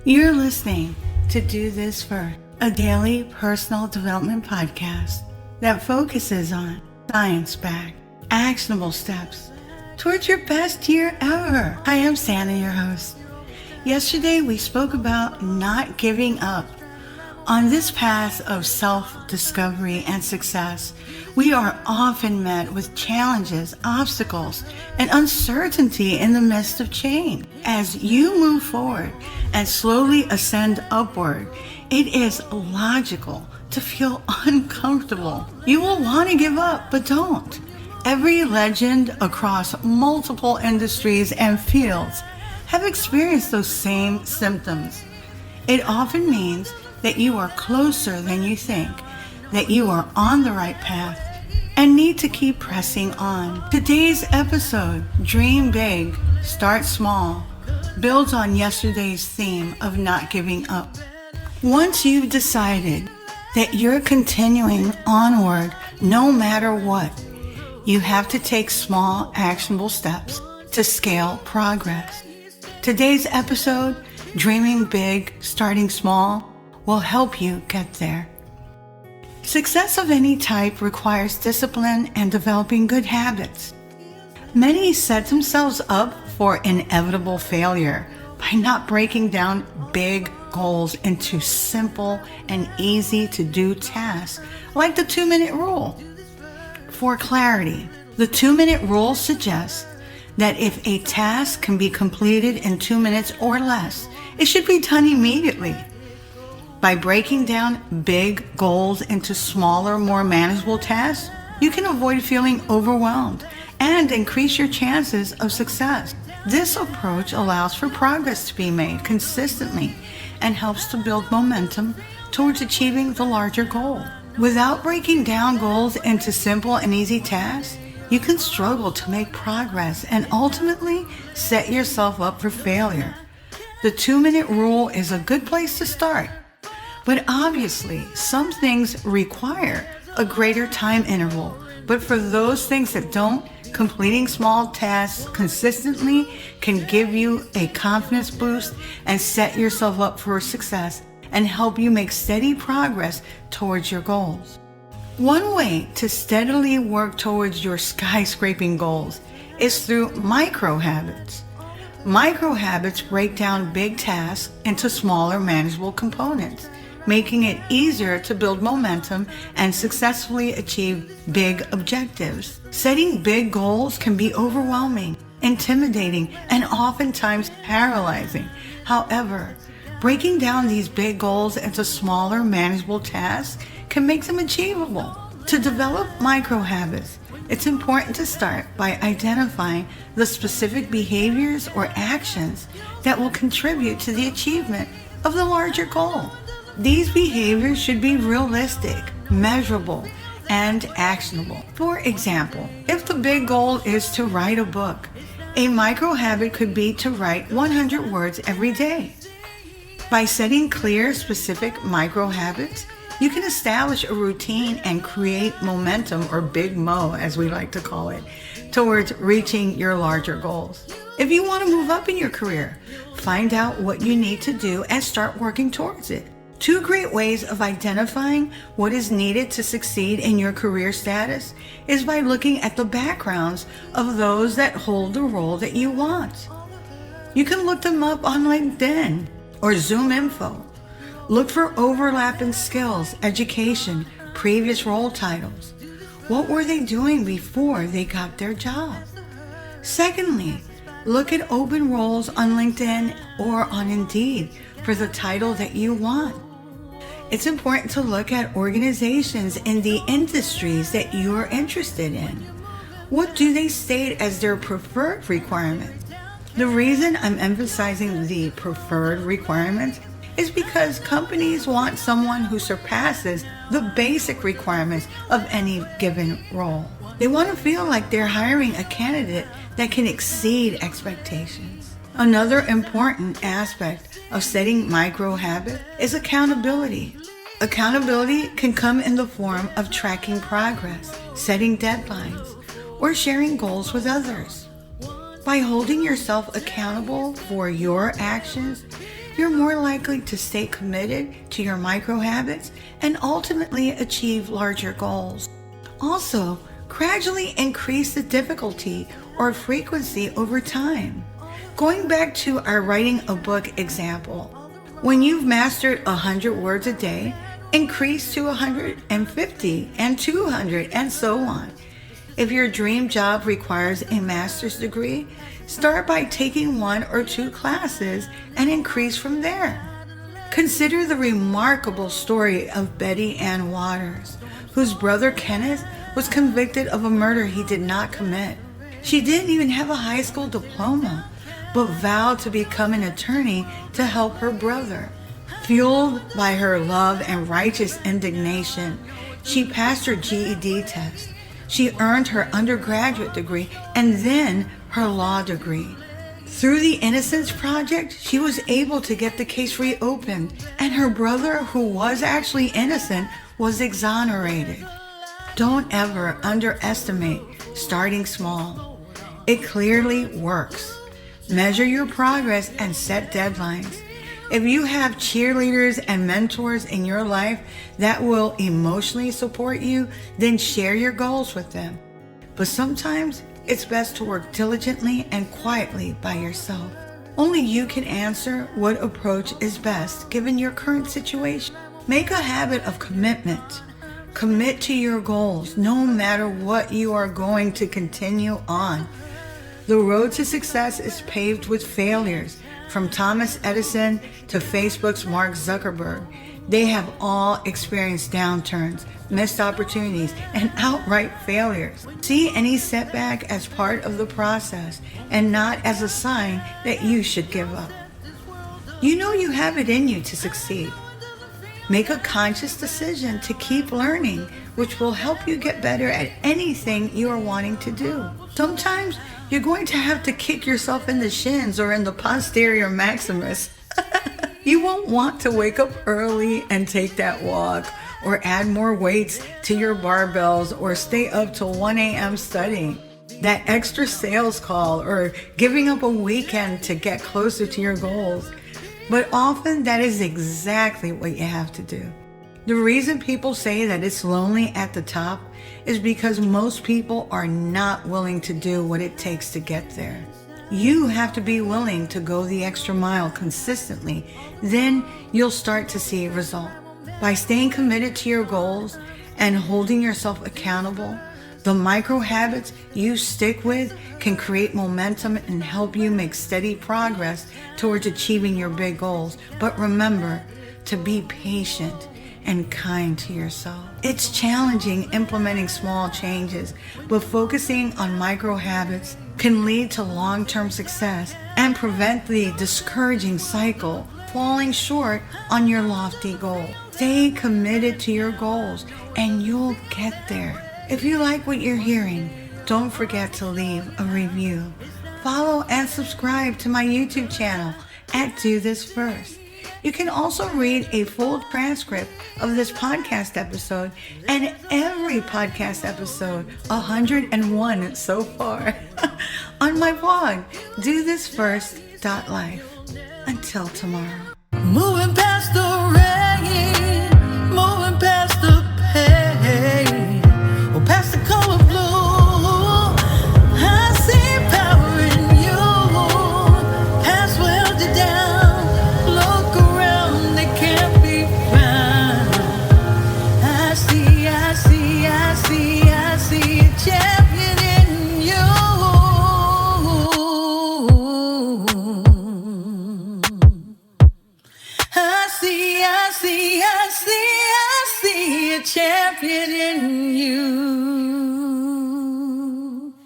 You're listening to Do This First, a daily personal development podcast that focuses on science-backed, actionable steps towards your best year ever. Hi, I'm Santa, your host. Yesterday, we spoke about not giving up. On this path of self-discovery and success, we are often met with challenges, obstacles, and uncertainty in the midst of change. As you move forward and slowly ascend upward, it is logical to feel uncomfortable. You will want to give up, but don't. Every legend across multiple industries and fields have experienced those same symptoms. It often means that you are closer than you think, that you are on the right path, and need to keep pressing on. Today's episode, Dream Big, Start Small, builds on yesterday's theme of not giving up. Once you've decided that you're continuing onward no matter what, you have to take small, actionable steps to scale progress. Today's episode, Dreaming Big, Starting Small, will help you get there. Success of any type requires discipline and developing good habits. Many set themselves up for inevitable failure by not breaking down big goals into simple and easy to do tasks, like the 2-minute rule. For clarity, the 2-minute rule suggests that if a task can be completed in 2 minutes or less, it should be done immediately. By breaking down big goals into smaller, more manageable tasks, you can avoid feeling overwhelmed and increase your chances of success. This approach allows for progress to be made consistently and helps to build momentum towards achieving the larger goal. Without breaking down goals into simple and easy tasks, you can struggle to make progress and ultimately set yourself up for failure. The 2-minute rule is a good place to start. But obviously, some things require a greater time interval. But for those things that don't, completing small tasks consistently can give you a confidence boost and set yourself up for success and help you make steady progress towards your goals. One way to steadily work towards your skyscraping goals is through micro habits. Micro habits break down big tasks into smaller, manageable components, making it easier to build momentum and successfully achieve big objectives. Setting big goals can be overwhelming, intimidating, and oftentimes paralyzing. However, breaking down these big goals into smaller, manageable tasks can make them achievable. To develop micro habits, it's important to start by identifying the specific behaviors or actions that will contribute to the achievement of the larger goal. These behaviors should be realistic, measurable, and actionable. For example, if the big goal is to write a book, a micro habit could be to write 100 words every day. By setting clear, specific micro habits, you can establish a routine and create momentum, or big mo as we like to call it, towards reaching your larger goals. If you want to move up in your career, find out what you need to do and start working towards it. 2 great ways of identifying what is needed to succeed in your career status is by looking at the backgrounds of those that hold the role that you want. You can look them up on LinkedIn or ZoomInfo. Look for overlapping skills, education, previous role titles. What were they doing before they got their job? Secondly, look at open roles on LinkedIn or on Indeed for the title that you want. It's important to look at organizations in the industries that you are interested in. What do they state as their preferred requirements? The reason I'm emphasizing the preferred requirements is because companies want someone who surpasses the basic requirements of any given role. They want to feel like they're hiring a candidate that can exceed expectations. Another important aspect of setting micro habits is accountability. Accountability can come in the form of tracking progress, setting deadlines, or sharing goals with others. By holding yourself accountable for your actions, you're more likely to stay committed to your micro habits and ultimately achieve larger goals. Also, gradually increase the difficulty or frequency over time. Going back to our writing a book example, when you've mastered 100 words a day, increase to 150 and 200 and so on. If your dream job requires a master's degree, start by taking 1 or 2 classes and increase from there. Consider the remarkable story of Betty Ann Waters, whose brother Kenneth was convicted of a murder he did not commit. She didn't even have a high school diploma, but vowed to become an attorney to help her brother. Fueled by her love and righteous indignation, she passed her GED test. She earned her undergraduate degree and then her law degree. Through the Innocence Project, she was able to get the case reopened, and her brother, who was actually innocent, was exonerated. Don't ever underestimate starting small. It clearly works. Measure your progress and set deadlines. If you have cheerleaders and mentors in your life that will emotionally support you, then share your goals with them. But sometimes it's best to work diligently and quietly by yourself. Only you can answer what approach is best given your current situation. Make a habit of commitment. Commit to your goals no matter what you are going to continue on. The road to success is paved with failures. From Thomas Edison to Facebook's Mark Zuckerberg, they have all experienced downturns, missed opportunities, and outright failures. See any setback as part of the process and not as a sign that you should give up. You know you have it in you to succeed. Make a conscious decision to keep learning, which will help you get better at anything you are wanting to do. Sometimes you're going to have to kick yourself in the shins or in the posterior maximus. You won't want to wake up early and take that walk, or add more weights to your barbells, or stay up till 1 a.m. studying. That extra sales call, or giving up a weekend to get closer to your goals. But often that is exactly what you have to do. The reason people say that it's lonely at the top is because most people are not willing to do what it takes to get there. You have to be willing to go the extra mile consistently. Then you'll start to see results. By staying committed to your goals and holding yourself accountable, the micro habits you stick with can create momentum and help you make steady progress towards achieving your big goals. But remember to be patient and kind to yourself. It's challenging implementing small changes, but focusing on micro habits can lead to long-term success and prevent the discouraging cycle, falling short on your lofty goal. Stay committed to your goals and you'll get there. If you like what you're hearing, don't forget to leave a review. Follow and subscribe to my YouTube channel at Do This First. You can also read a full transcript of this podcast episode and every podcast episode, 101 so far, on my blog, DoThisFirst.life. Until tomorrow. Moving past the rain, moving past the pain, or past the color blue. I see power in you. Past welded down. Look around, they can't be found. I see a champion in you. I see a champion in you.